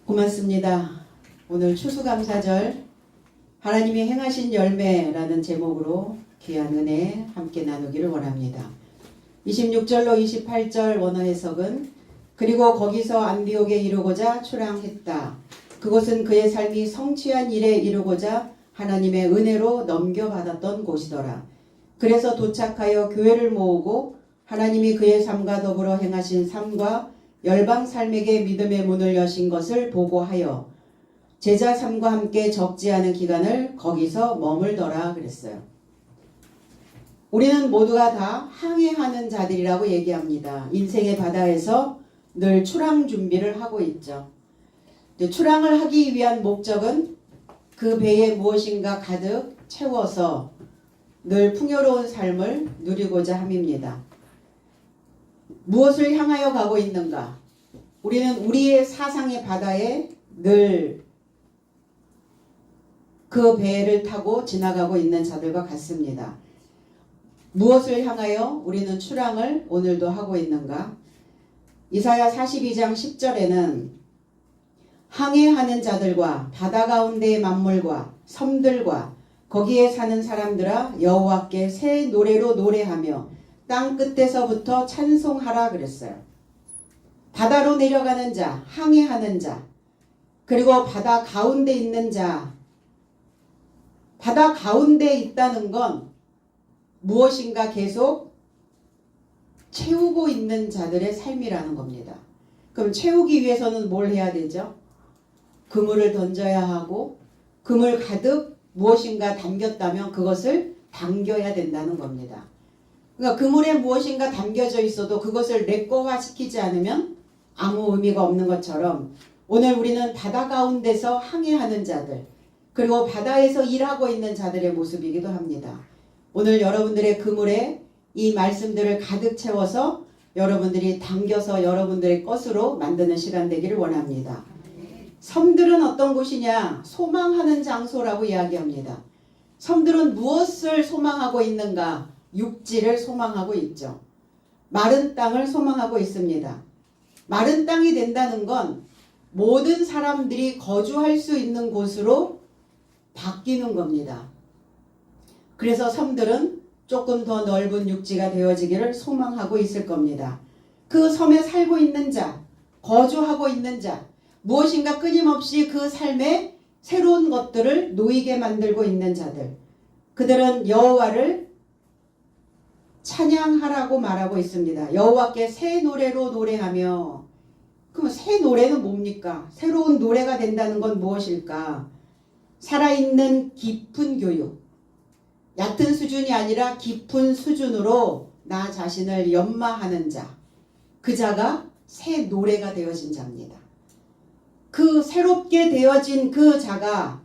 고맙습니다. 오늘 추수감사절 하나님이 행하신 열매라는 제목으로 귀한 은혜 함께 나누기를 원합니다. 26절로 28절 원어 해석은 그리고 거기서 안디옥에 이르고자 출항했다. 그곳은 그의 삶이 성취한 일에 이르고자 하나님의 은혜로 넘겨받았던 곳이더라. 그래서 도착하여 교회를 모으고 하나님이 그의 삶과 더불어 행하신 삶과 열방 삶에게 믿음의 문을 여신 것을 보고하여 제자 삶과 함께 적지 않은 기간을 거기서 머물더라 그랬어요. 우리는 모두가 다 항해하는 자들이라고 얘기합니다. 인생의 바다에서 늘 출항 준비를 하고 있죠. 출항을 하기 위한 목적은 그 배에 무엇인가 가득 채워서 늘 풍요로운 삶을 누리고자 함입니다. 무엇을 향하여 가고 있는가? 우리는 우리의 사상의 바다에 늘 그 배를 타고 지나가고 있는 자들과 같습니다. 무엇을 향하여 우리는 출항을 오늘도 하고 있는가? 이사야 42장 10절에는 항해하는 자들과 바다 가운데의 만물과 섬들과 거기에 사는 사람들아 여호와께 새 노래로 노래하며 땅 끝에서부터 찬송하라 그랬어요. 바다로 내려가는 자, 항해하는 자, 그리고 바다 가운데 있는 자. 바다 가운데 있다는 건 무엇인가 계속 채우고 있는 자들의 삶이라는 겁니다. 그럼 채우기 위해서는 뭘 해야 되죠? 그물을 던져야 하고 그물 가득 무엇인가 담겼다면 그것을 당겨야 된다는 겁니다. 그러니까 그물에 무엇인가 담겨져 있어도 그것을 내꺼화시키지 않으면 아무 의미가 없는 것처럼 오늘 우리는 바다 가운데서 항해하는 자들 그리고 바다에서 일하고 있는 자들의 모습이기도 합니다. 오늘 여러분들의 그물에 이 말씀들을 가득 채워서 여러분들이 당겨서 여러분들의 것으로 만드는 시간 되기를 원합니다. 섬들은 어떤 곳이냐? 소망하는 장소라고 이야기합니다. 섬들은 무엇을 소망하고 있는가? 육지를 소망하고 있죠. 마른 땅을 소망하고 있습니다. 마른 땅이 된다는 건 모든 사람들이 거주할 수 있는 곳으로 바뀌는 겁니다. 그래서 섬들은 조금 더 넓은 육지가 되어지기를 소망하고 있을 겁니다. 그 섬에 살고 있는 자, 거주하고 있는 자, 무엇인가 끊임없이 그 삶에 새로운 것들을 놓이게 만들고 있는 자들, 그들은 여호와를 찬양하라고 말하고 있습니다. 여호와께 새 노래로 노래하며. 그럼 새 노래는 뭡니까? 새로운 노래가 된다는 건 무엇일까? 살아있는 깊은 교육, 얕은 수준이 아니라 깊은 수준으로 나 자신을 연마하는 자, 그 자가 새 노래가 되어진 자입니다. 그 새롭게 되어진 그 자가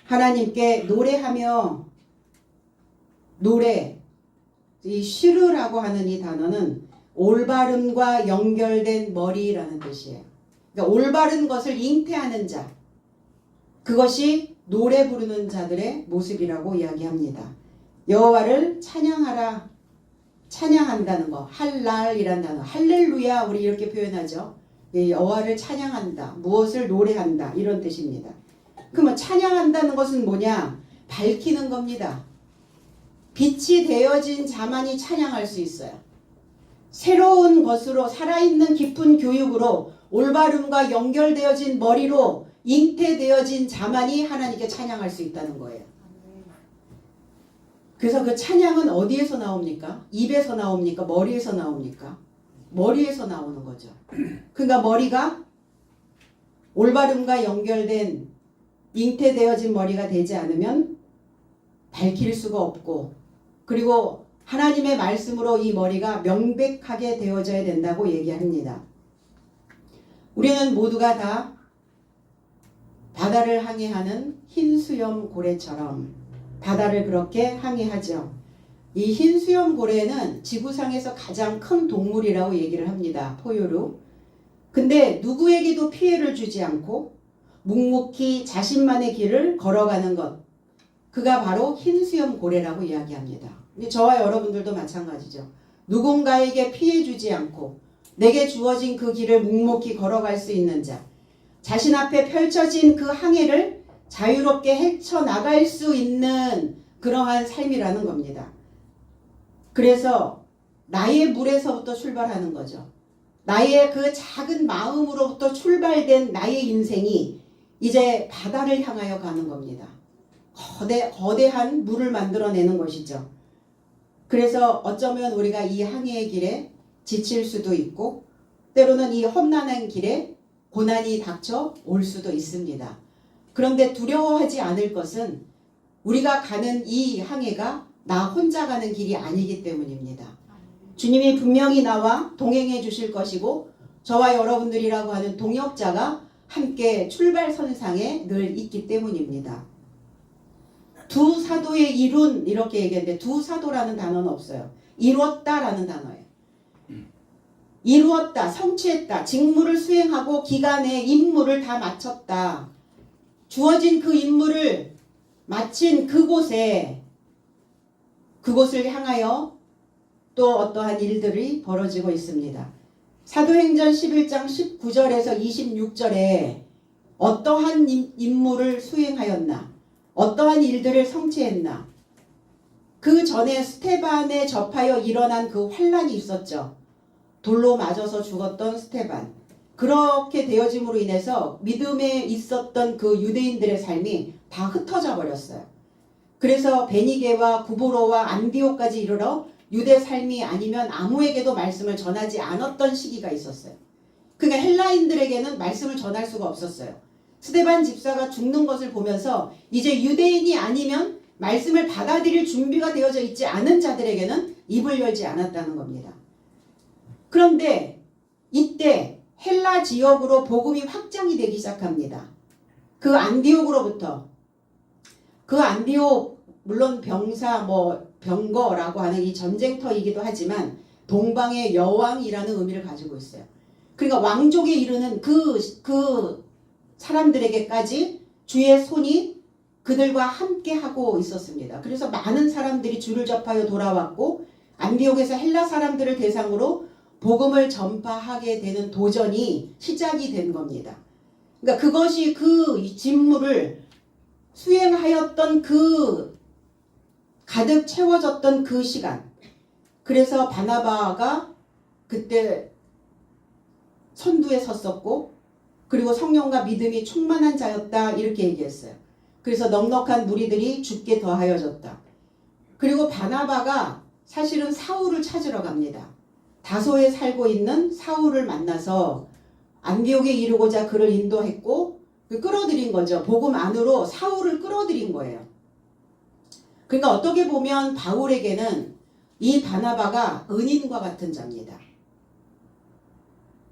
하나님께 노래하며 노래, 이 시르라고 하는 이 단어는 올바름과 연결된 머리라는 뜻이에요. 그러니까 올바른 것을 잉태하는 자, 그것이 노래 부르는 자들의 모습이라고 이야기합니다. 여호와를 찬양하라. 찬양한다는 거, 할랄이라는 단어, 할렐루야 우리 이렇게 표현하죠. 여호와를 찬양한다, 무엇을 노래한다 이런 뜻입니다. 그러면 찬양한다는 것은 뭐냐? 밝히는 겁니다. 빛이 되어진 자만이 찬양할 수 있어요. 새로운 것으로 살아있는 깊은 교육으로 올바름과 연결되어진 머리로 잉태되어진 자만이 하나님께 찬양할 수 있다는 거예요. 그래서 그 찬양은 어디에서 나옵니까? 입에서 나옵니까? 머리에서 나옵니까? 머리에서 나오는 거죠. 그러니까 머리가 올바름과 연결된 잉태되어진 머리가 되지 않으면 밝힐 수가 없고, 그리고 하나님의 말씀으로 이 머리가 명백하게 되어져야 된다고 얘기합니다. 우리는 모두가 다 바다를 항해하는 흰 수염 고래처럼 바다를 그렇게 항해하죠. 이 흰 수염 고래는 지구상에서 가장 큰 동물이라고 얘기를 합니다. 포유류. 근데 누구에게도 피해를 주지 않고 묵묵히 자신만의 길을 걸어가는 것, 그가 바로 흰 수염 고래라고 이야기합니다. 저와 여러분들도 마찬가지죠. 누군가에게 피해 주지 않고 내게 주어진 그 길을 묵묵히 걸어갈 수 있는 자, 자신 앞에 펼쳐진 그 항해를 자유롭게 헤쳐나갈 수 있는 그러한 삶이라는 겁니다. 그래서 나의 물에서부터 출발하는 거죠. 나의 그 작은 마음으로부터 출발된 나의 인생이 이제 바다를 향하여 가는 겁니다. 거대한 물을 만들어내는 것이죠. 그래서 어쩌면 우리가 이 항해의 길에 지칠 수도 있고 때로는 이 험난한 길에 고난이 닥쳐 올 수도 있습니다. 그런데 두려워하지 않을 것은 우리가 가는 이 항해가 나 혼자 가는 길이 아니기 때문입니다. 주님이 분명히 나와 동행해 주실 것이고 저와 여러분들이라고 하는 동역자가 함께 출발선상에 늘 있기 때문입니다. 두 사도의 이룬 이렇게 얘기했는데 두 사도라는 단어는 없어요. 이루었다라는 단어예요. 이루었다, 성취했다, 직무를 수행하고 기간의 임무를 다 마쳤다. 주어진 그 임무를 마친 그곳을 향하여 또 어떠한 일들이 벌어지고 있습니다. 사도행전 11장 19절에서 26절에 어떠한 임무를 수행하였나, 어떠한 일들을 성취했나, 그 전에 스테반에 접하여 일어난 그 환란이 있었죠. 돌로 맞아서 죽었던 스테반. 그렇게 되어짐으로 인해서 믿음에 있었던 그 유대인들의 삶이 다 흩어져 버렸어요. 그래서 베니게와 구브로와 안디오까지 이르러 유대 삶이 아니면 아무에게도 말씀을 전하지 않았던 시기가 있었어요. 그러니까 헬라인들에게는 말씀을 전할 수가 없었어요. 스데반 집사가 죽는 것을 보면서 이제 유대인이 아니면 말씀을 받아들일 준비가 되어져 있지 않은 자들에게는 입을 열지 않았다는 겁니다. 그런데 이때 헬라 지역으로 복음이 확장이 되기 시작합니다. 그 안디옥으로부터, 그 안디옥 물론 병거라고 하는 이 전쟁터이기도 하지만 동방의 여왕이라는 의미를 가지고 있어요. 그러니까 왕족에 이르는 그 사람들에게까지 주의 손이 그들과 함께 하고 있었습니다. 그래서 많은 사람들이 주를 접하여 돌아왔고 안디옥에서 헬라 사람들을 대상으로 복음을 전파하게 되는 도전이 시작이 된 겁니다. 그러니까 그것이 그 직무를 수행하였던 그 가득 채워졌던 그 시간. 그래서 바나바가 그때 선두에 섰었고 그리고 성령과 믿음이 충만한 자였다 이렇게 얘기했어요. 그래서 넉넉한 무리들이 죽게 더하여졌다. 그리고 바나바가 사실은 사울을 찾으러 갑니다. 다소에 살고 있는 사울을 만나서 안디옥에 이르고자 그를 인도했고 끌어들인 거죠. 복음 안으로 사울을 끌어들인 거예요. 그러니까 어떻게 보면 바울에게는 이 바나바가 은인과 같은 자입니다.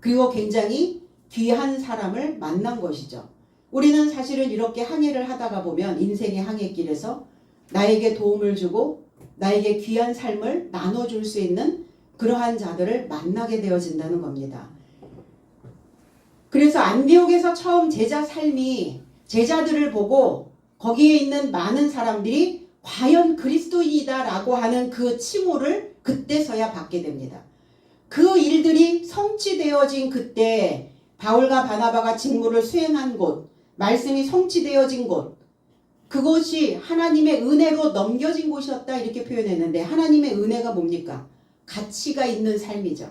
그리고 굉장히 귀한 사람을 만난 것이죠. 우리는 사실은 이렇게 항해를 하다가 보면 인생의 항해길에서 나에게 도움을 주고 나에게 귀한 삶을 나눠줄 수 있는 그러한 자들을 만나게 되어진다는 겁니다. 그래서 안디옥에서 처음 제자 삶이 제자들을 보고 거기에 있는 많은 사람들이 과연 그리스도인이다라고 하는 그 칭호를 그때서야 받게 됩니다. 그 일들이 성취되어진 그때 바울과 바나바가 직무를 수행한 곳, 말씀이 성취되어진 곳, 그것이 하나님의 은혜로 넘겨진 곳이었다 이렇게 표현했는데 하나님의 은혜가 뭡니까? 가치가 있는 삶이죠.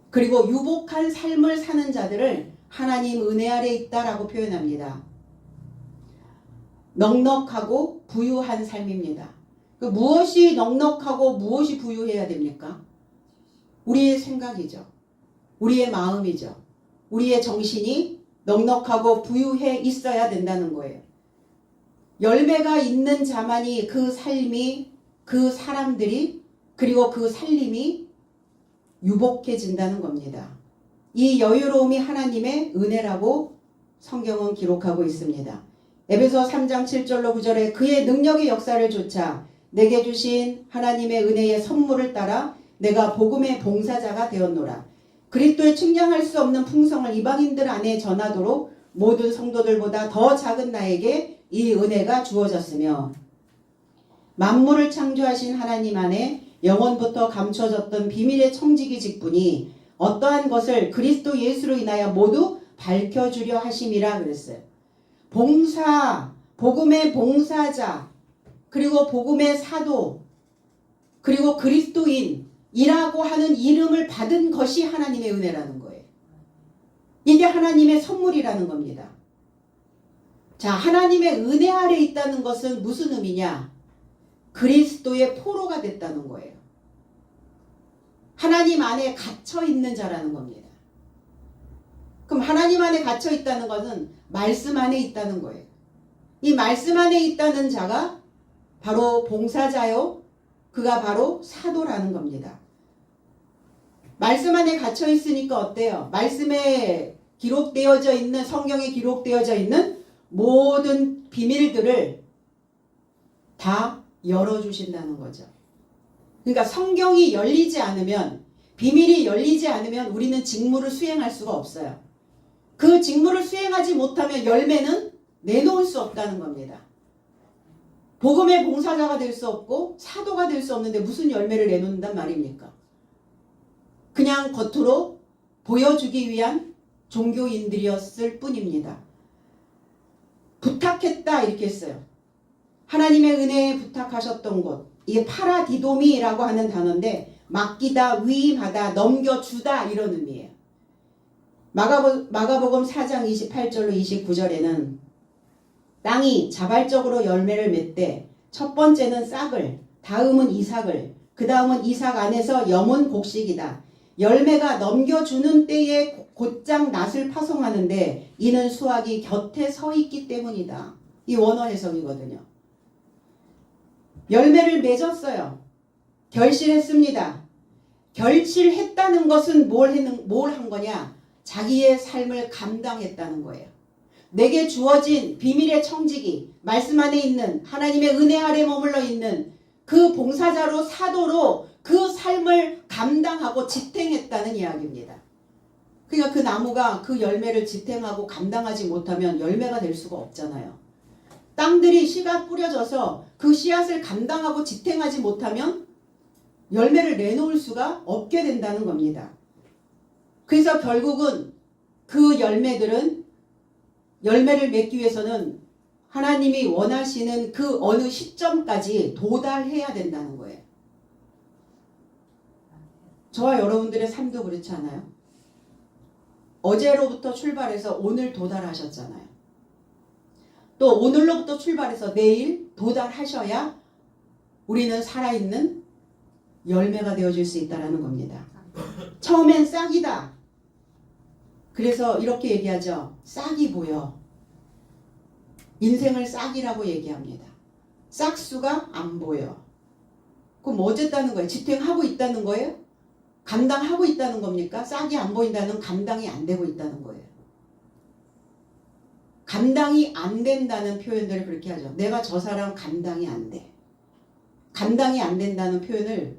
그리고 유복한 삶을 사는 자들을 하나님 은혜 아래 있다라고 표현합니다. 넉넉하고 부유한 삶입니다. 무엇이 넉넉하고 무엇이 부유해야 됩니까? 우리의 생각이죠. 우리의 마음이죠. 우리의 정신이 넉넉하고 부유해 있어야 된다는 거예요. 열매가 있는 자만이 그 삶이, 그 사람들이, 그리고 그 살림이 유복해진다는 겁니다. 이 여유로움이 하나님의 은혜라고 성경은 기록하고 있습니다. 에베소 3장 7절로 9절에 그의 능력의 역사를 좇아 내게 주신 하나님의 은혜의 선물을 따라 내가 복음의 봉사자가 되었노라. 그리스도의 측량할 수 없는 풍성을 이방인들 안에 전하도록 모든 성도들보다 더 작은 나에게 이 은혜가 주어졌으며 만물을 창조하신 하나님 안에 영원부터 감춰졌던 비밀의 청지기 직분이 어떠한 것을 그리스도 예수로 인하여 모두 밝혀주려 하심이라 그랬어요. 봉사, 복음의 봉사자, 그리고 복음의 사도, 그리고 그리스도인이라고 하는 이름을 받은 것이 하나님의 은혜라는 거예요. 이게 하나님의 선물이라는 겁니다. 자, 하나님의 은혜 아래 있다는 것은 무슨 의미냐? 그리스도의 포로가 됐다는 거예요. 하나님 안에 갇혀 있는 자라는 겁니다. 그럼 하나님 안에 갇혀 있다는 것은 말씀 안에 있다는 거예요. 이 말씀 안에 있다는 자가 바로 봉사자요. 그가 바로 사도라는 겁니다. 말씀 안에 갇혀 있으니까 어때요? 말씀에 기록되어져 있는, 성경에 기록되어져 있는 모든 비밀들을 다 열어주신다는 거죠. 그러니까 성경이 열리지 않으면, 비밀이 열리지 않으면 우리는 직무를 수행할 수가 없어요. 그 직무를 수행하지 못하면 열매는 내놓을 수 없다는 겁니다. 복음의 봉사자가 될 수 없고 사도가 될 수 없는데 무슨 열매를 내놓는단 말입니까? 그냥 겉으로 보여주기 위한 종교인들이었을 뿐입니다. 부탁했다 이렇게 했어요. 하나님의 은혜에 부탁하셨던 곳, 이게 파라디도미라고 하는 단어인데 맡기다, 위임하다, 넘겨주다 이런 의미예요. 마가복음 4장 28절로 29절에는 땅이 자발적으로 열매를 맺되 첫 번째는 싹을, 다음은 이삭을, 그 다음은 이삭 안에서 염은 곡식이다. 열매가 넘겨주는 때에 곧장 낫을 파송하는데 이는 수확이 곁에 서 있기 때문이다. 이 원어 해석이거든요. 열매를 맺었어요. 결실했습니다. 결실했다는 것은 뭘 한 거냐? 자기의 삶을 감당했다는 거예요. 내게 주어진 비밀의 청지기, 말씀 안에 있는 하나님의 은혜 아래 머물러 있는 그 봉사자로 사도로 그 삶을 감당하고 지탱했다는 이야기입니다. 그러니까 그 나무가 그 열매를 지탱하고 감당하지 못하면 열매가 될 수가 없잖아요. 땅들이 씨가 뿌려져서 그 씨앗을 감당하고 지탱하지 못하면 열매를 내놓을 수가 없게 된다는 겁니다. 그래서 결국은 그 열매들은 열매를 맺기 위해서는 하나님이 원하시는 그 어느 시점까지 도달해야 된다는 거예요. 저와 여러분들의 삶도 그렇지 않아요? 어제로부터 출발해서 오늘 도달하셨잖아요. 또 오늘로부터 출발해서 내일 도달하셔야 우리는 살아있는 열매가 되어질 수 있다는 겁니다. 처음엔 싹이다. 그래서 이렇게 얘기하죠. 싹이 보여. 인생을 싹이라고 얘기합니다. 싹수가 안 보여. 그럼 어쨌다는 거예요? 지탱하고 있다는 거예요? 감당하고 있다는 겁니까? 싹이 안 보인다는 감당이 안 되고 있다는 거예요. 감당이 안 된다는 표현들을 그렇게 하죠. 내가 저 사람 감당이 안 돼. 감당이 안 된다는 표현을,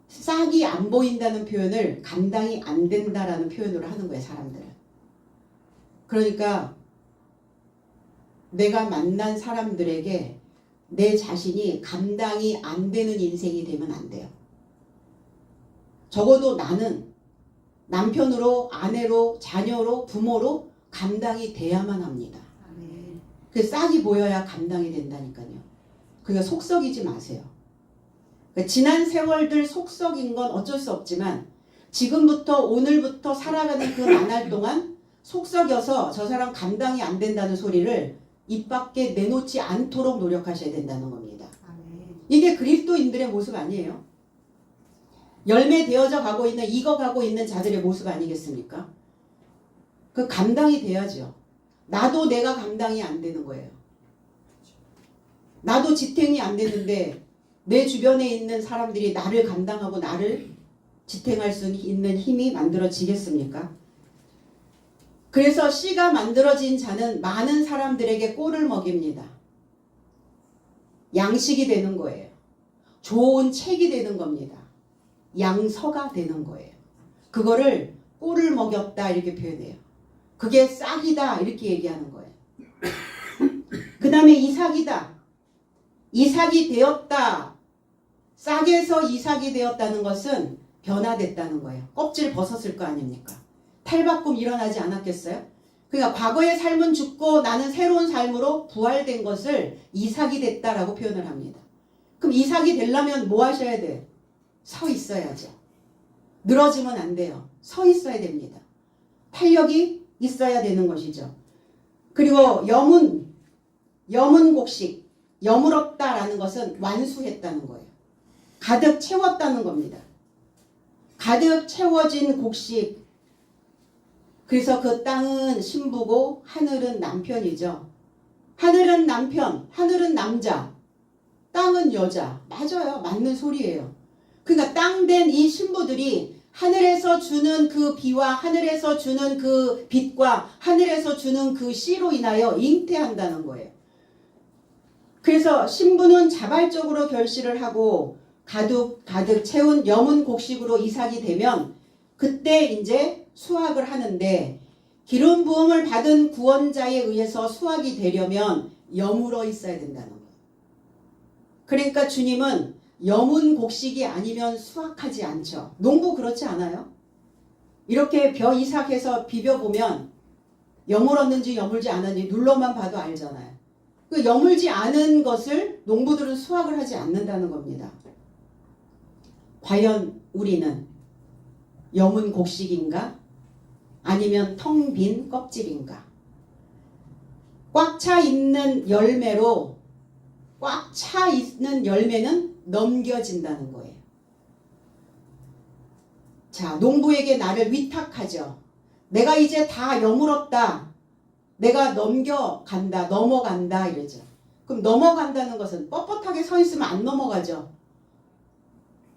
싹이 안 보인다는 표현을 감당이 안 된다라는 표현으로 하는 거예요, 사람들은. 그러니까 내가 만난 사람들에게 내 자신이 감당이 안 되는 인생이 되면 안 돼요. 적어도 나는 남편으로, 아내로, 자녀로, 부모로 감당이 돼야만 합니다. 그 싹이 보여야 감당이 된다니까요. 그러니까 속썩이지 마세요. 그러니까 지난 세월들 속썩인 건 어쩔 수 없지만 지금부터 오늘부터 살아가는 그 나날 동안 속썩여서 저 사람 감당이 안 된다는 소리를 입 밖에 내놓지 않도록 노력하셔야 된다는 겁니다. 이게 그리스도인들의 모습 아니에요? 열매 되어져 가고 있는, 익어가고 있는 자들의 모습 아니겠습니까? 그 감당이 돼야죠. 나도 내가 감당이 안 되는 거예요. 나도 지탱이 안 되는데 내 주변에 있는 사람들이 나를 감당하고 나를 지탱할 수 있는 힘이 만들어지겠습니까? 그래서 씨가 만들어진 자는 많은 사람들에게 꼴을 먹입니다. 양식이 되는 거예요. 좋은 책이 되는 겁니다. 양서가 되는 거예요. 그거를 꼴을 먹였다 이렇게 표현해요. 그게 싹이다 이렇게 얘기하는 거예요. 그 다음에 이삭이다. 이삭이 되었다. 싹에서 이삭이 되었다는 것은 변화됐다는 거예요. 껍질 벗었을 거 아닙니까? 탈바꿈 일어나지 않았겠어요? 그러니까 과거의 삶은 죽고 나는 새로운 삶으로 부활된 것을 이삭이 됐다라고 표현을 합니다. 그럼 이삭이 되려면 뭐 하셔야 돼요? 서 있어야죠. 늘어지면 안 돼요. 서 있어야 됩니다. 탄력이 있어야 되는 것이죠. 그리고 여문곡식, 여물었다라는 것은 완수했다는 거예요. 가득 채웠다는 겁니다. 가득 채워진 곡식. 그래서 그 땅은 신부고 하늘은 남편이죠. 하늘은 남편, 하늘은 남자, 땅은 여자. 맞아요. 맞는 소리예요. 그러니까 땅 된 이 신부들이 하늘에서 주는 그 비와 하늘에서 주는 그 빛과 하늘에서 주는 그 씨로 인하여 잉태한다는 거예요. 그래서 신부는 자발적으로 결실을 하고 가득 채운 여문 곡식으로 이삭이 되면 그때 이제 수확을 하는데, 기름 부음을 받은 구원자에 의해서 수확이 되려면 여물어 있어야 된다는 거예요. 그러니까 주님은 여문 곡식이 아니면 수확하지 않죠. 농부 그렇지 않아요? 이렇게 벼 이삭해서 비벼보면 여물었는지 여물지 않았는지 눌러만 봐도 알잖아요. 그 여물지 않은 것을 농부들은 수확을 하지 않는다는 겁니다. 과연 우리는 여문 곡식인가? 아니면 텅 빈 껍질인가? 꽉 차 있는 열매로, 꽉 차 있는 열매는 넘겨진다는 거예요. 자, 농부에게 나를 위탁하죠. 내가 이제 다 여물었다. 내가 넘어간다 이러죠. 그럼 넘어간다는 것은 뻣뻣하게 서 있으면 안 넘어가죠.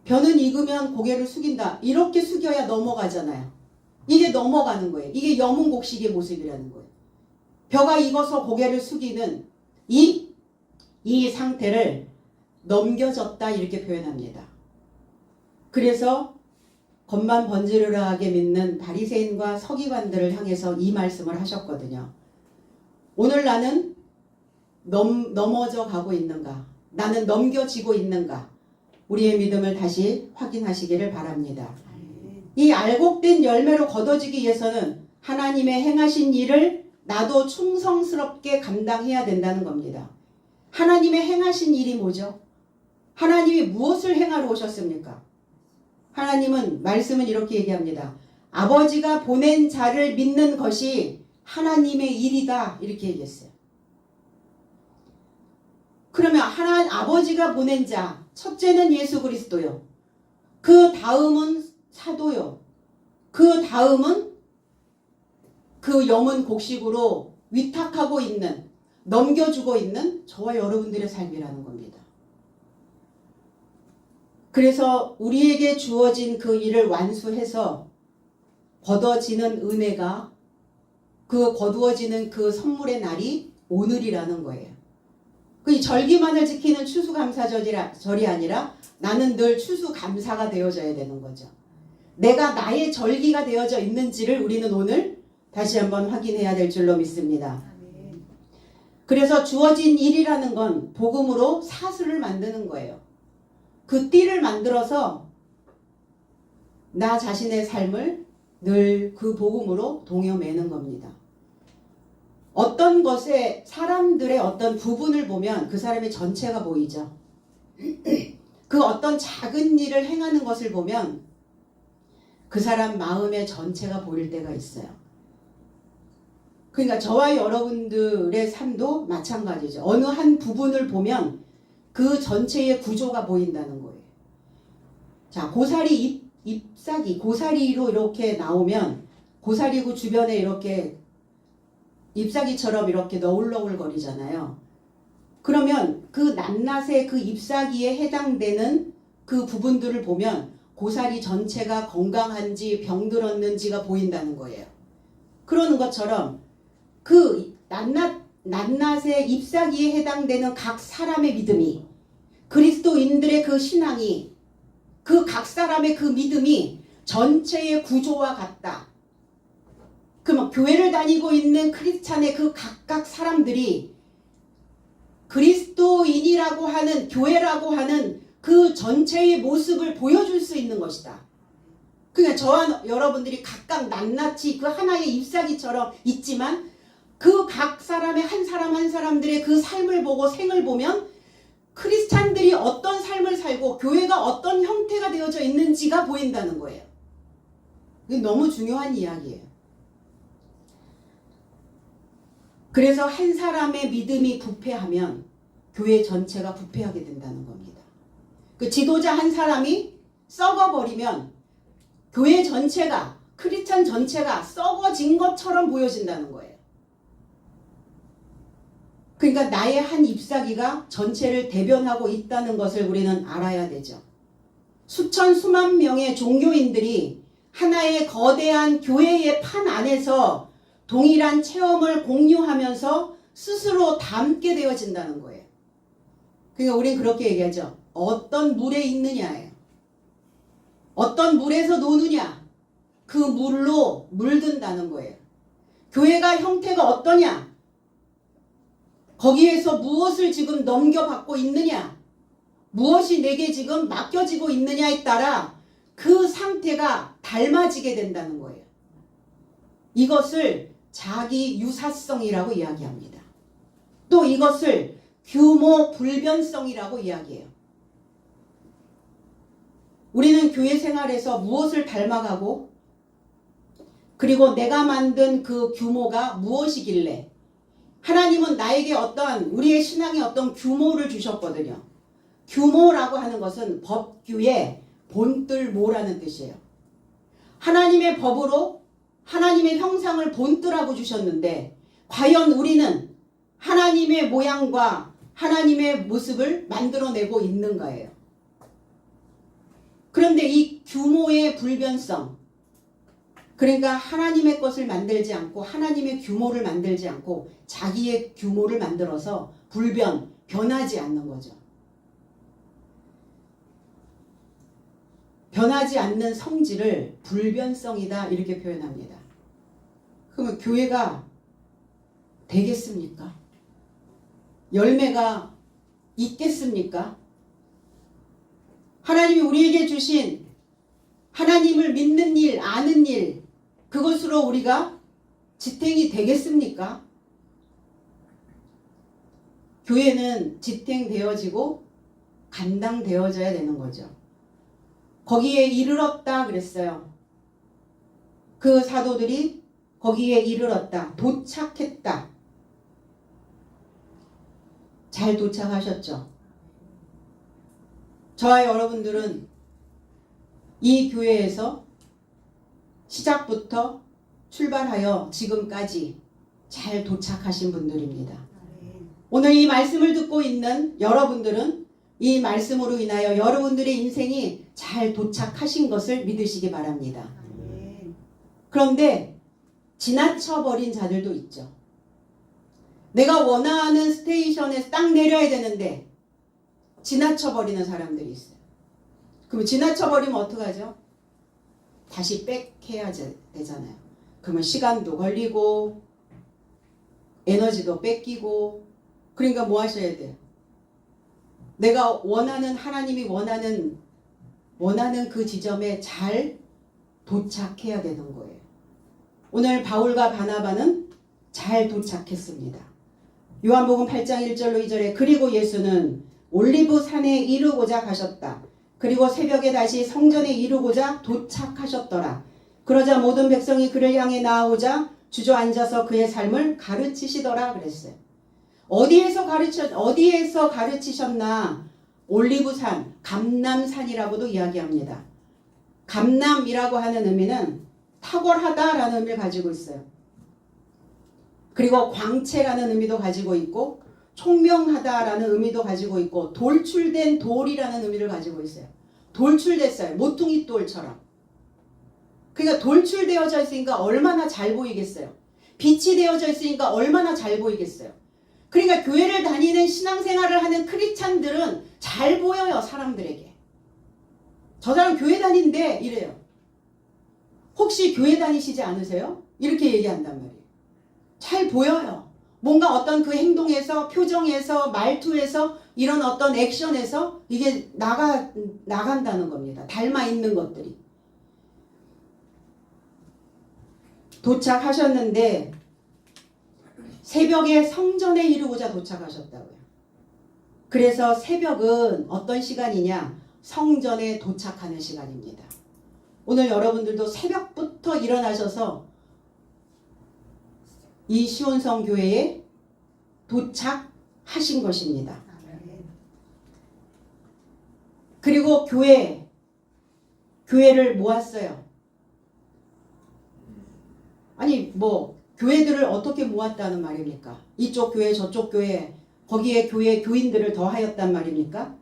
벼는 익으면 고개를 숙인다. 이렇게 숙여야 넘어가잖아요. 이게 넘어가는 거예요. 이게 여문곡식의 모습이라는 거예요. 벼가 익어서 고개를 숙이는 이 상태를 넘겨졌다 이렇게 표현합니다. 그래서 겉만 번지르르하게 믿는 바리새인과 서기관들을 향해서 이 말씀을 하셨거든요. 오늘 나는 넘어져 가고 있는가? 나는 넘겨지고 있는가? 우리의 믿음을 다시 확인하시기를 바랍니다. 이 알곡된 열매로 거둬지기 위해서는 하나님의 행하신 일을 나도 충성스럽게 감당해야 된다는 겁니다. 하나님의 행하신 일이 뭐죠? 하나님이 무엇을 행하러 오셨습니까? 하나님은 말씀은 이렇게 얘기합니다. 아버지가 보낸 자를 믿는 것이 하나님의 일이다 이렇게 얘기했어요. 그러면 아버지가 보낸 자, 첫째는 예수 그리스도요. 그 다음은 사도요. 그 다음은 그 여문 곡식으로 위탁하고 있는, 넘겨주고 있는 저와 여러분들의 삶이라는 겁니다. 그래서 우리에게 주어진 그 일을 완수해서 거둬지는 은혜가, 그 거두어지는 그 선물의 날이 오늘이라는 거예요. 그 절기만을 지키는 추수감사절이 아니라 나는 늘 추수감사가 되어져야 되는 거죠. 내가 나의 절기가 되어져 있는지를 우리는 오늘 다시 한번 확인해야 될 줄로 믿습니다. 그래서 주어진 일이라는 건 복음으로 사슬을 만드는 거예요. 그 띠를 만들어서 나 자신의 삶을 늘 그 복음으로 동여매는 겁니다. 어떤 것에 사람들의 어떤 부분을 보면 그 사람의 전체가 보이죠. 그 어떤 작은 일을 행하는 것을 보면 그 사람 마음의 전체가 보일 때가 있어요. 그러니까 저와 여러분들의 삶도 마찬가지죠. 어느 한 부분을 보면 그 전체의 구조가 보인다는 거예요. 자, 고사리 잎사귀, 고사리로 이렇게 나오면 고사리구 주변에 이렇게 잎사귀처럼 이렇게 너울너울 거리잖아요. 그러면 그 낱낱의 그 잎사귀에 해당되는 그 부분들을 보면 고사리 전체가 건강한지 병들었는지가 보인다는 거예요. 그러는 것처럼 그 낱낱의 잎사귀에 해당되는 각 사람의 믿음이, 그리스도인들의 그 신앙이, 그 각 사람의 그 믿음이 전체의 구조와 같다. 그러면 교회를 다니고 있는 크리스찬의 그 각각 사람들이 그리스도인이라고 하는, 교회라고 하는 그 전체의 모습을 보여줄 수 있는 것이다. 그러니까 저와 여러분들이 각각 낱낱이 그 하나의 잎사귀처럼 있지만 그 각 사람의 한 사람 한 사람들의 그 삶을 보고 생을 보면 크리스찬들이 어떤 삶을 살고 교회가 어떤 형태가 되어져 있는지가 보인다는 거예요. 이게 너무 중요한 이야기예요. 그래서 한 사람의 믿음이 부패하면 교회 전체가 부패하게 된다는 겁니다. 그 지도자 한 사람이 썩어버리면 교회 전체가, 크리스찬 전체가 썩어진 것처럼 보여진다는 거예요. 그러니까 나의 한 잎사귀가 전체를 대변하고 있다는 것을 우리는 알아야 되죠. 수천 수만 명의 종교인들이 하나의 거대한 교회의 판 안에서 동일한 체험을 공유하면서 스스로 닮게 되어진다는 거예요. 그러니까 우리는 그렇게 얘기하죠. 어떤 물에 있느냐예요. 어떤 물에서 노느냐. 그 물로 물든다는 거예요. 교회가 형태가 어떠냐. 거기에서 무엇을 지금 넘겨받고 있느냐. 무엇이 내게 지금 맡겨지고 있느냐에 따라 그 상태가 닮아지게 된다는 거예요. 이것을 자기 유사성이라고 이야기합니다. 또 이것을 규모 불변성이라고 이야기해요. 우리는 교회 생활에서 무엇을 닮아가고 그리고 내가 만든 그 규모가 무엇이길래 하나님은 나에게 어떤 우리의 신앙에 어떤 규모를 주셨거든요. 규모라고 하는 것은 법규의 본뜰모라는 뜻이에요. 하나님의 법으로 하나님의 형상을 본뜰하고 주셨는데 과연 우리는 하나님의 모양과 하나님의 모습을 만들어내고 있는가예요. 그런데 이 규모의 불변성, 그러니까 하나님의 것을 만들지 않고 하나님의 규모를 만들지 않고 자기의 규모를 만들어서 변하지 않는 거죠. 변하지 않는 성질을 불변성이다 이렇게 표현합니다. 그러면 교회가 되겠습니까? 열매가 있겠습니까? 하나님이 우리에게 주신 하나님을 믿는 일, 아는 일, 그것으로 우리가 지탱이 되겠습니까? 교회는 지탱되어지고 감당되어져야 되는 거죠. 거기에 이르렀다 그랬어요. 그 사도들이 거기에 이르렀다. 도착했다. 잘 도착하셨죠? 저와 여러분들은 이 교회에서 시작부터 출발하여 지금까지 잘 도착하신 분들입니다. 오늘 이 말씀을 듣고 있는 여러분들은 이 말씀으로 인하여 여러분들의 인생이 잘 도착하신 것을 믿으시기 바랍니다. 그런데 지나쳐버린 자들도 있죠. 내가 원하는 스테이션에서 딱 내려야 되는데 지나쳐버리는 사람들이 있어요. 그러면 지나쳐버리면 어떡하죠? 다시 백해야 되잖아요. 그러면 시간도 걸리고 에너지도 뺏기고 그러니까 뭐 하셔야 돼요? 내가 원하는 하나님이 원하는 그 지점에 잘 도착해야 되는 거예요. 오늘 바울과 바나바는 잘 도착했습니다. 요한복음 8장 1절로 2절에 그리고 예수는 올리브 산에 이르고자 가셨다. 그리고 새벽에 다시 성전에 이르고자 도착하셨더라. 그러자 모든 백성이 그를 향해 나아오자 주저앉아서 그의 삶을 가르치시더라 그랬어요. 어디에서 가르치셨나? 올리브산, 감람산이라고도 이야기합니다. 감람이라고 하는 의미는 탁월하다라는 의미를 가지고 있어요. 그리고 광채라는 의미도 가지고 있고 총명하다라는 의미도 가지고 있고 돌출된 돌이라는 의미를 가지고 있어요. 돌출됐어요. 모퉁이 돌처럼. 그러니까 돌출되어져 있으니까 얼마나 잘 보이겠어요. 빛이 되어져 있으니까 얼마나 잘 보이겠어요. 그러니까 교회를 다니는 신앙생활을 하는 크리스찬들은 잘 보여요. 사람들에게. 저 사람 교회 다니는데 이래요. 혹시 교회 다니시지 않으세요? 이렇게 얘기한단 말이에요. 잘 보여요. 뭔가 어떤 그 행동에서 표정에서 말투에서 이런 어떤 액션에서 이게 나간다는 겁니다. 닮아 있는 것들이. 도착하셨는데 새벽에 성전에 이르고자 도착하셨다고요. 그래서 새벽은 어떤 시간이냐? 성전에 도착하는 시간입니다. 오늘 여러분들도 새벽부터 일어나셔서 이 시온성 교회에 도착하신 것입니다. 그리고 교회를 모았어요. 아니 뭐 교회들을 어떻게 모았다는 말입니까? 이쪽 교회 저쪽 교회 거기에 교회 교인들을 더하였단 말입니까?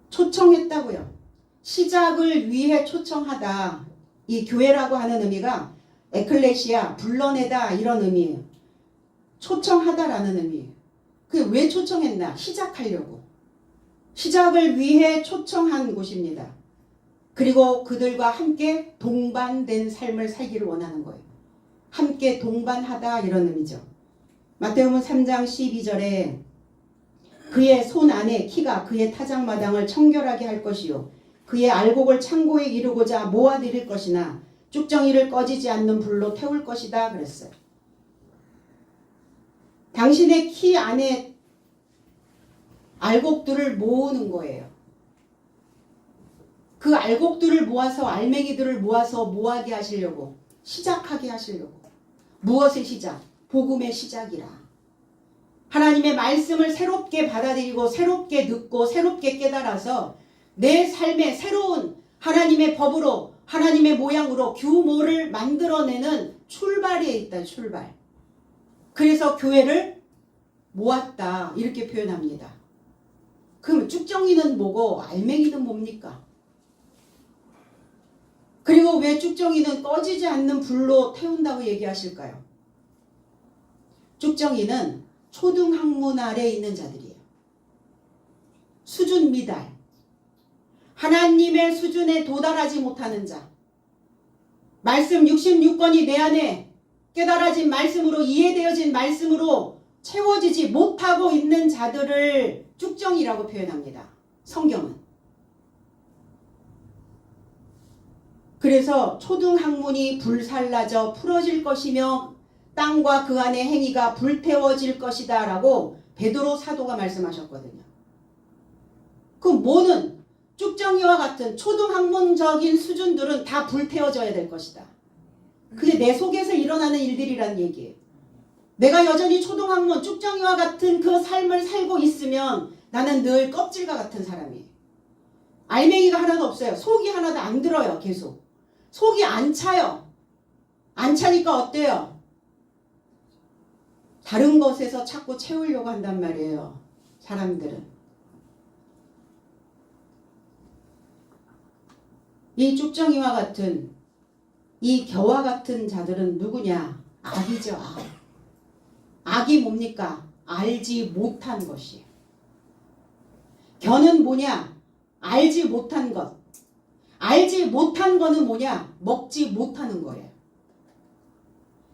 초청했다고요. 시작을 위해 초청하다. 이 교회라고 하는 의미가 에클레시아, 불러내다 이런 의미예요. 초청하다라는 의미예요. 그 왜 초청했나? 시작하려고. 시작을 위해 초청한 곳입니다. 그리고 그들과 함께 동반된 삶을 살기를 원하는 거예요. 함께 동반하다 이런 의미죠. 마태복음 3장 12절에 그의 손 안에 키가 그의 타작마당을 청결하게 할 것이요 그의 알곡을 창고에 이르고자 모아드릴 것이나 쭉정이를 꺼지지 않는 불로 태울 것이다 그랬어요. 당신의 키 안에 알곡들을 모으는 거예요. 그 알곡들을 모아서 알맹이들을 모아서 뭐하게 하시려고? 시작하게 하시려고. 무엇의 시작? 복음의 시작이라. 하나님의 말씀을 새롭게 받아들이고 새롭게 듣고 새롭게 깨달아서 내 삶의 새로운 하나님의 법으로 하나님의 모양으로 규모를 만들어내는 출발에 있다. 출발. 그래서 교회를 모았다 이렇게 표현합니다. 그럼 쭉정이는 뭐고 알맹이는 뭡니까? 그리고 왜 쭉정이는 꺼지지 않는 불로 태운다고 얘기하실까요? 쭉정이는 초등학문 아래에 있는 자들이에요. 수준 미달. 하나님의 수준에 도달하지 못하는 자. 말씀 66권이 내 안에 깨달아진 말씀으로 이해되어진 말씀으로 채워지지 못하고 있는 자들을 쭉정이라고 표현합니다. 성경은. 그래서 초등학문이 불살라져 풀어질 것이며 땅과 그 안의 행위가 불태워질 것이다 라고 베드로 사도가 말씀하셨거든요. 그 뭐는 쭉정이와 같은 초등학문적인 수준들은 다 불태워져야 될 것이다. 그게 내 속에서 일어나는 일들이란 얘기예요. 내가 여전히 초등학문 쭉정이와 같은 그 삶을 살고 있으면 나는 늘 껍질과 같은 사람이에요. 알맹이가 하나도 없어요. 속이 하나도 안 들어요. 계속. 속이 안 차요. 안 차니까 어때요? 다른 것에서 자꾸 채우려고 한단 말이에요. 사람들은. 이 쭉정이와 같은 이 겨와 같은 자들은 누구냐? 악이죠. 악. 악이 뭡니까? 알지 못한 것이에요. 겨는 뭐냐? 알지 못한 것. 알지 못한 거는 뭐냐? 먹지 못하는 거예요.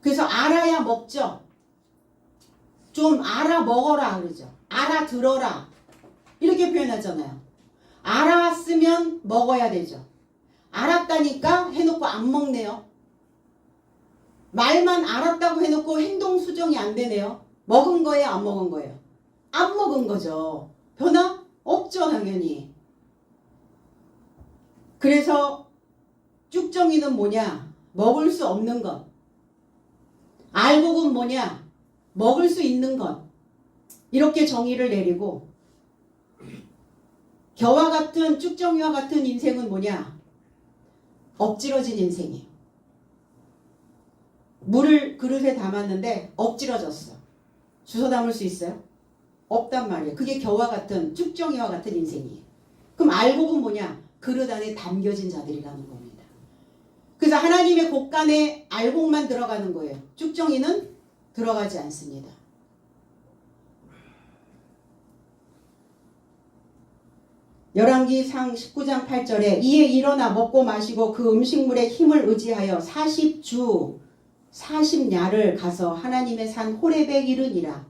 그래서 알아야 먹죠. 좀 알아 먹어라 그러죠. 알아들어라. 이렇게 표현하잖아요. 알았으면 먹어야 되죠. 알았다니까 해놓고 안 먹네요. 말만 알았다고 해놓고 행동 수정이 안 되네요. 먹은 거예요? 안 먹은 거예요? 안 먹은 거죠. 변화? 없죠 당연히. 그래서 쭉정이는 뭐냐? 먹을 수 없는 것. 알곡은 뭐냐? 먹을 수 있는 것. 이렇게 정의를 내리고 겨와 같은 쭉정이와 같은 인생은 뭐냐? 엎질러진 인생이에요. 물을 그릇에 담았는데 엎질러졌어. 주워 담을 수 있어요? 없단 말이에요. 그게 겨와 같은 쭉정이와 같은 인생이에요. 그럼 알곡은 뭐냐? 그릇 안에 담겨진 자들이라는 겁니다. 그래서 하나님의 곳간에 알곡만 들어가는 거예요. 쭉정이는 들어가지 않습니다. 열왕기상 19장 8절에 이에 일어나 먹고 마시고 그 음식물의 힘을 의지하여 40주 40야를 가서 하나님의 산 호렙에 이르니라.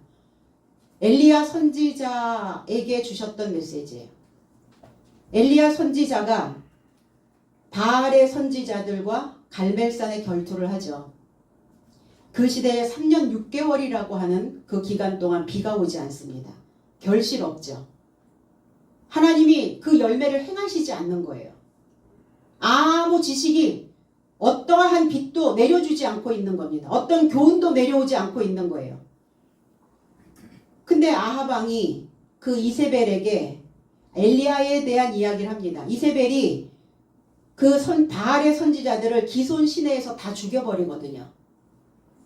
엘리야 선지자에게 주셨던 메시지예요. 엘리야 선지자가 바알의 선지자들과 갈멜산에 결투를 하죠. 그 시대에 3년 6개월이라고 하는 그 기간 동안 비가 오지 않습니다. 결실 없죠. 하나님이 그 열매를 행하시지 않는 거예요. 아무 지식이 어떠한 빛도 내려주지 않고 있는 겁니다. 어떤 교훈도 내려오지 않고 있는 거예요. 근데 아합 왕이 그 이세벨에게 엘리야에 대한 이야기를 합니다. 이세벨이 그 바알의 선지자들을 기손 시내에서 다 죽여버리거든요.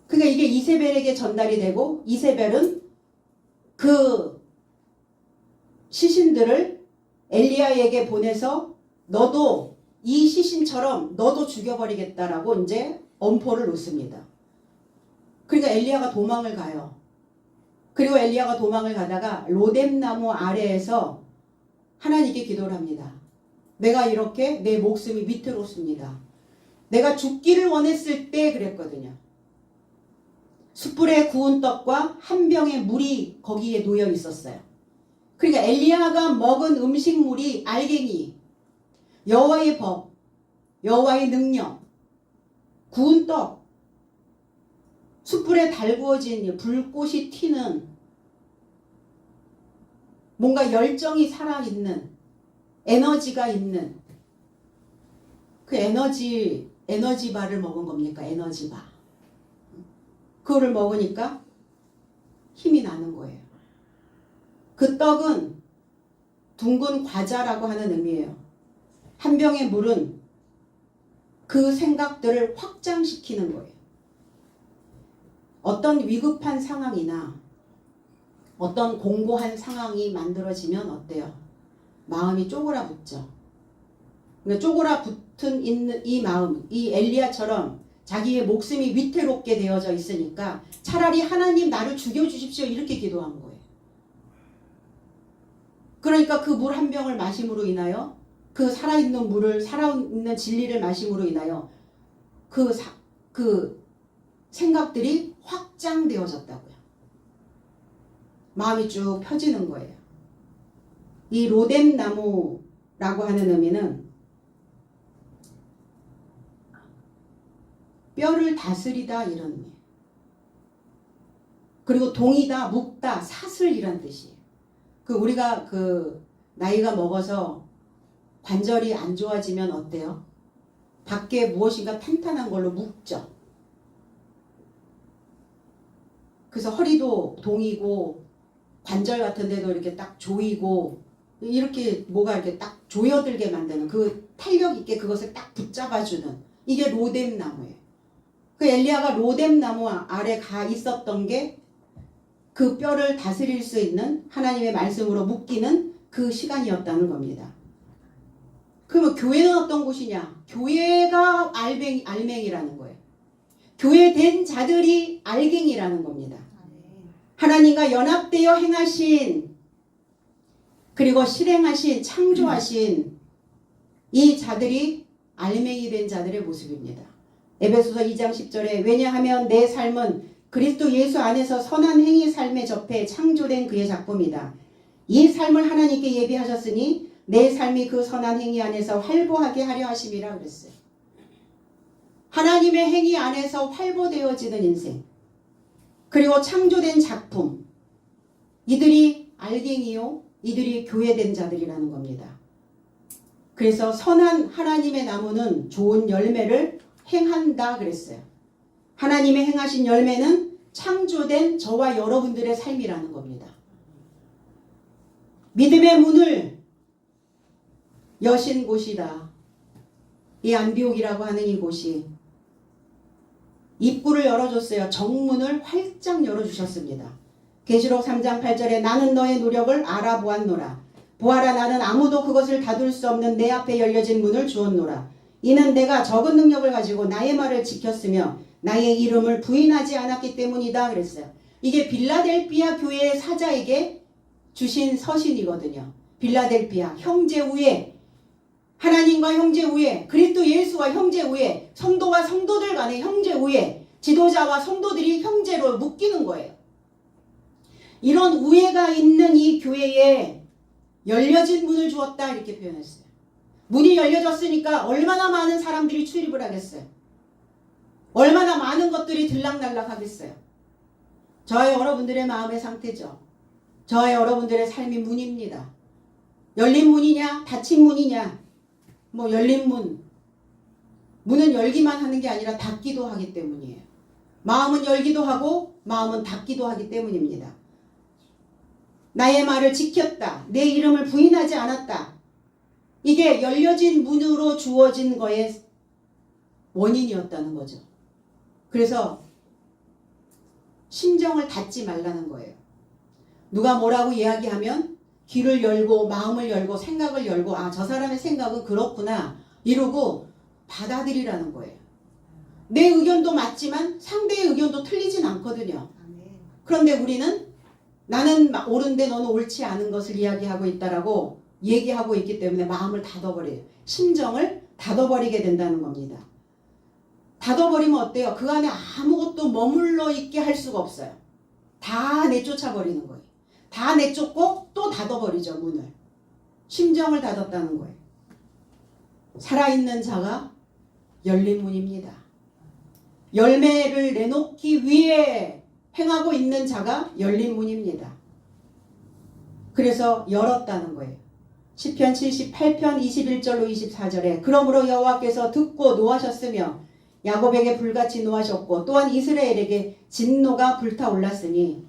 그러니까 이게 이세벨에게 전달이 되고 이세벨은 그 시신들을 엘리야에게 보내서 너도 이 시신처럼 너도 죽여버리겠다라고 이제 엄포를 놓습니다. 그러니까 엘리야가 도망을 가요. 그리고 엘리야가 도망을 가다가 로뎀나무 아래에서 하나님께 기도를 합니다. 내가 이렇게 내 목숨이 위태롭습니다. 내가 죽기를 원했을 때 그랬거든요. 숯불에 구운 떡과 한 병의 물이 거기에 놓여 있었어요. 그러니까 엘리야가 먹은 음식물이 알갱이, 여호와의 법, 여호와의 능력, 구운 떡, 숯불에 달구어진 불꽃이 튀는 뭔가 열정이 살아있는 에너지가 있는 그 에너지바를 먹은 겁니까? 에너지바. 그거를 먹으니까 힘이 나는 거예요. 그 떡은 둥근 과자라고 하는 의미예요. 한 병의 물은 그 생각들을 확장시키는 거예요. 어떤 위급한 상황이나 어떤 공고한 상황이 만들어지면 어때요? 마음이 쪼그라붙죠. 그러니까 쪼그라붙은 있는 이 마음, 이 엘리야처럼 자기의 목숨이 위태롭게 되어져 있으니까 차라리 하나님 나를 죽여주십시오 이렇게 기도한 거예요. 그러니까 그 물 한 병을 마심으로 인하여 그 살아있는 물을 살아있는 진리를 마심으로 인하여 그 생각들이 확장되어졌다고요. 마음이 쭉 펴지는 거예요. 이 로뎀나무라고 하는 의미는 뼈를 다스리다 이런 의미. 그리고 동이다, 묵다, 사슬 이란 뜻이에요. 우리가 나이가 먹어서 관절이 안 좋아지면 어때요? 밖에 무엇인가 탄탄한 걸로 묶죠. 그래서 허리도 동이고 관절 같은 데도 이렇게 딱 조이고 이렇게 뭐가 이렇게 딱 조여들게 만드는 그 탄력 있게 그것을 딱 붙잡아주는 이게 로뎀나무예요. 그 엘리야가 로뎀나무 아래 가 있었던 게 그 뼈를 다스릴 수 있는 하나님의 말씀으로 묶이는 그 시간이었다는 겁니다. 그러면 교회는 어떤 곳이냐? 교회가 알맹이라는 거예요. 교회된 자들이 알갱이라는 겁니다. 하나님과 연합되어 행하신 그리고 실행하신 창조하신 이 자들이 알맹이 된 자들의 모습입니다. 에베소서 2장 10절에 왜냐하면 내 삶은 그리스도 예수 안에서 선한 행위 삶에 접해 창조된 그의 작품이다. 이 삶을 하나님께 예비하셨으니 내 삶이 그 선한 행위 안에서 활보하게 하려 하심이라 그랬어요. 하나님의 행위 안에서 활보되어지는 인생 그리고 창조된 작품 이들이 알갱이요 이들이 교회된 자들이라는 겁니다. 그래서 선한 하나님의 나무는 좋은 열매를 행한다 그랬어요. 하나님의 행하신 열매는 창조된 저와 여러분들의 삶이라는 겁니다. 믿음의 문을 여신 곳이다. 이 안디옥이라고 하는 이곳이 입구를 열어줬어요. 정문을 활짝 열어주셨습니다. 계시록 3장 8절에 나는 너의 노력을 알아보았노라. 보아라 나는 아무도 그것을 닫을 수 없는 내 앞에 열려진 문을 주었노라. 이는 내가 적은 능력을 가지고 나의 말을 지켰으며 나의 이름을 부인하지 않았기 때문이다 그랬어요. 이게 빌라델피아 교회의 사자에게 주신 서신이거든요. 빌라델피아 형제 우애 하나님과 형제 우애 그리스도 예수와 형제 우애 성도와 성도들 간의 형제 우애 지도자와 성도들이 형제로 묶이는 거예요. 이런 우애가 있는 이 교회에 열려진 문을 주었다 이렇게 표현했어요. 문이 열려졌으니까 얼마나 많은 사람들이 출입을 하겠어요. 얼마나 많은 것들이 들락날락 하겠어요. 저와 여러분들의 마음의 상태죠. 저와 여러분들의 삶이 문입니다. 열린 문이냐 닫힌 문이냐, 뭐 열린 문은 열기만 하는 게 아니라 닫기도 하기 때문이에요. 마음은 열기도 하고 마음은 닫기도 하기 때문입니다. 나의 말을 지켰다, 내 이름을 부인하지 않았다, 이게 열려진 문으로 주어진 거의 원인이었다는 거죠. 그래서 심정을 닫지 말라는 거예요. 누가 뭐라고 이야기하면 귀를 열고 마음을 열고 생각을 열고, 아, 저 사람의 생각은 그렇구나 이러고 받아들이라는 거예요. 내 의견도 맞지만 상대의 의견도 틀리진 않거든요. 그런데 우리는 나는 옳은데 너는 옳지 않은 것을 이야기하고 있다라고 얘기하고 있기 때문에 마음을 닫아버려요. 심정을 닫아버리게 된다는 겁니다. 닫아버리면 어때요? 그 안에 아무것도 머물러 있게 할 수가 없어요. 다 내쫓아버리는 거예요. 다 내쫓고 또 닫아버리죠, 문을. 심정을 닫았다는 거예요. 살아있는 자가 열린 문입니다. 열매를 내놓기 위해 행하고 있는 자가 열린 문입니다. 그래서 열었다는 거예요. 시편 78편 21절로 24절에 그러므로 여호와께서 듣고 노하셨으며 야곱에게 불같이 노하셨고 또한 이스라엘에게 진노가 불타올랐으니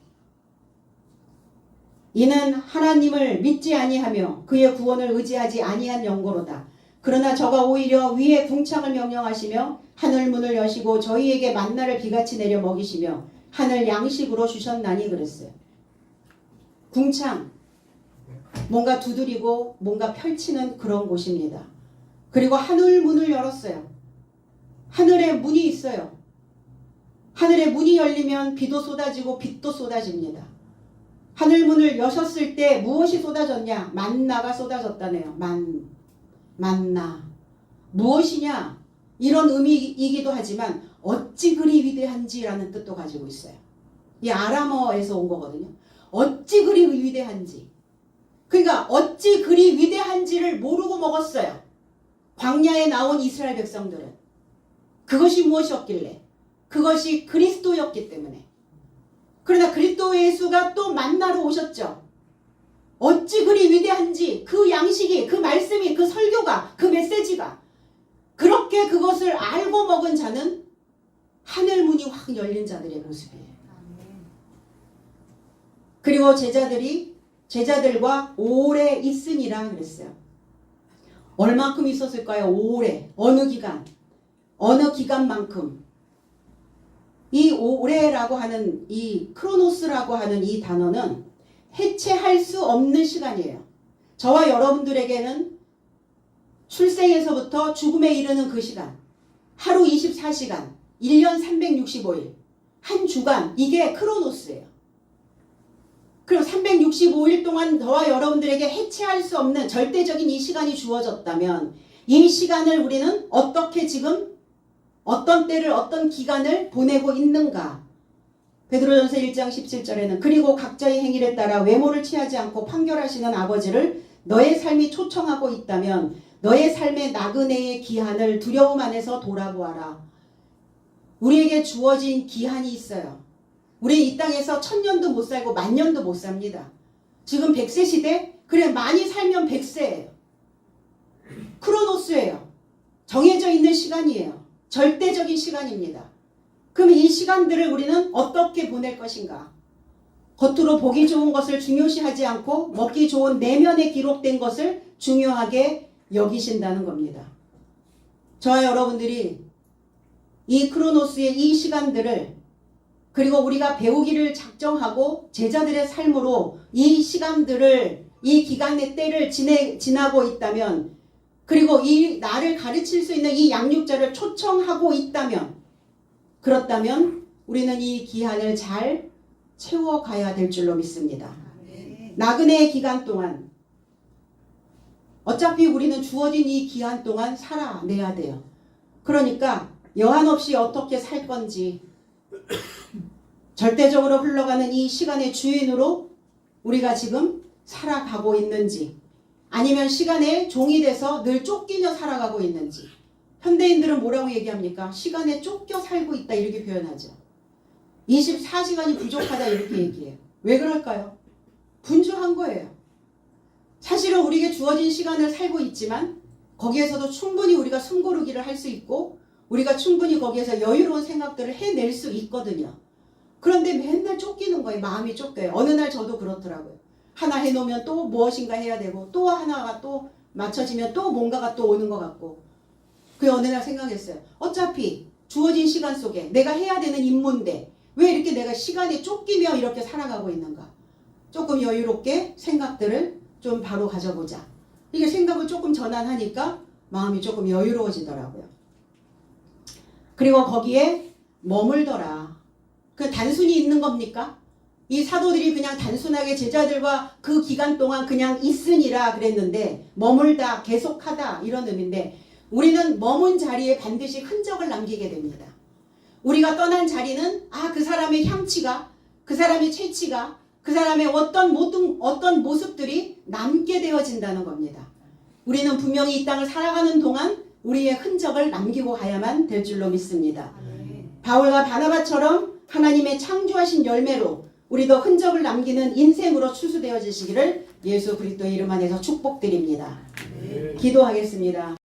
이는 하나님을 믿지 아니하며 그의 구원을 의지하지 아니한 영고로다. 그러나 저가 오히려 위에 궁창을 명령하시며 하늘 문을 여시고 저희에게 만나를 비같이 내려 먹이시며 하늘 양식으로 주셨나니 그랬어요. 궁창, 뭔가 두드리고 뭔가 펼치는 그런 곳입니다. 그리고 하늘 문을 열었어요. 하늘에 문이 있어요. 하늘에 문이 열리면 비도 쏟아지고 빛도 쏟아집니다. 하늘 문을 여셨을 때 무엇이 쏟아졌냐? 만나가 쏟아졌다네요. 만나. 무엇이냐? 이런 의미이기도 하지만 어찌 그리 위대한지라는 뜻도 가지고 있어요. 이 아람어에서 온 거거든요. 어찌 그리 위대한지. 그러니까 어찌 그리 위대한지를 모르고 먹었어요. 광야에 나온 이스라엘 백성들은. 그것이 무엇이었길래? 그것이 그리스도였기 때문에. 그러나 그리스도 예수가 또 만나러 오셨죠. 어찌 그리 위대한지 그 양식이, 그 말씀이, 그 설교가, 그 메시지가 그렇게 그것을 알고 먹은 자는 하늘 문이 확 열린 자들의 모습이에요. 그리고 제자들과 오래 있으니라 그랬어요. 얼마큼 있었을까요? 오래. 어느 기간? 어느 기간만큼. 이 오래라고 하는 이 크로노스라고 하는 이 단어는 해체할 수 없는 시간이에요. 저와 여러분들에게는 출생에서부터 죽음에 이르는 그 시간, 하루 24시간, 1년 365일, 한 주간, 이게 크로노스예요. 그럼 365일 동안 저와 여러분들에게 해체할 수 없는 절대적인 이 시간이 주어졌다면 이 시간을 우리는 어떻게 지금 어떤 때를 어떤 기간을 보내고 있는가? 베드로전서 1장 17절에는 그리고 각자의 행위를 따라 외모를 취하지 않고 판결하시는 아버지를 너의 삶이 초청하고 있다면 너의 삶의 나그네의 기한을 두려움 안에서 돌아보아라. 우리에게 주어진 기한이 있어요. 우리 이 땅에서 1000년도 못 살고 10,000년도 못 삽니다. 지금 100세 시대? 그래, 많이 살면 100세예요. 크로노스예요. 정해져 있는 시간이에요. 절대적인 시간입니다. 그럼 이 시간들을 우리는 어떻게 보낼 것인가? 겉으로 보기 좋은 것을 중요시하지 않고 먹기 좋은 내면에 기록된 것을 중요하게 여기신다는 겁니다. 저와 여러분들이 이 크로노스의 이 시간들을, 그리고 우리가 배우기를 작정하고 제자들의 삶으로 이 시간들을, 이 기간의 때를 지나고 있다면, 그리고 이 나를 가르칠 수 있는 이 양육자를 초청하고 있다면, 그렇다면 우리는 이 기한을 잘 채워가야 될 줄로 믿습니다. 나그네의 기간 동안, 어차피 우리는 주어진 이 기한 동안 살아내야 돼요. 그러니까 여한 없이 어떻게 살 건지, 절대적으로 흘러가는 이 시간의 주인으로 우리가 지금 살아가고 있는지, 아니면 시간의 종이 돼서 늘 쫓기며 살아가고 있는지, 현대인들은 뭐라고 얘기합니까? 시간에 쫓겨 살고 있다 이렇게 표현하죠. 24시간이 부족하다 이렇게 얘기해요. 왜 그럴까요? 분주한 거예요. 사실은 우리에게 주어진 시간을 살고 있지만 거기에서도 충분히 우리가 숨고르기를 할 수 있고 우리가 충분히 거기에서 여유로운 생각들을 해낼 수 있거든요. 그런데 맨날 쫓기는 거예요. 마음이 쫓겨요. 어느 날 저도 그렇더라고요. 하나 해놓으면 또 무엇인가 해야 되고 또 하나가 또 맞춰지면 또 뭔가가 또 오는 것 같고 그 어느 날 생각했어요. 어차피 주어진 시간 속에 내가 해야 되는 임무인데 왜 이렇게 내가 시간에 쫓기며 이렇게 살아가고 있는가. 조금 여유롭게 생각들을 좀 바로 가져보자. 이게 생각을 조금 전환하니까 마음이 조금 여유로워지더라고요. 그리고 거기에 머물더라. 그 단순히 있는 겁니까? 이 사도들이 그냥 단순하게 제자들과 그 기간 동안 그냥 있으니라 그랬는데 머물다, 계속하다 이런 의미인데 우리는 머문 자리에 반드시 흔적을 남기게 됩니다. 우리가 떠난 자리는 그 사람의 향취가, 그 사람의 채취가, 그 사람의 어떤 모습들이 남게 되어진다는 겁니다. 우리는 분명히 이 땅을 살아가는 동안 우리의 흔적을 남기고 가야만 될 줄로 믿습니다. 바울과 바나바처럼 하나님의 창조하신 열매로 우리도 흔적을 남기는 인생으로 추수되어지시기를 예수 그리스도의 이름 안에서 축복드립니다. 기도하겠습니다.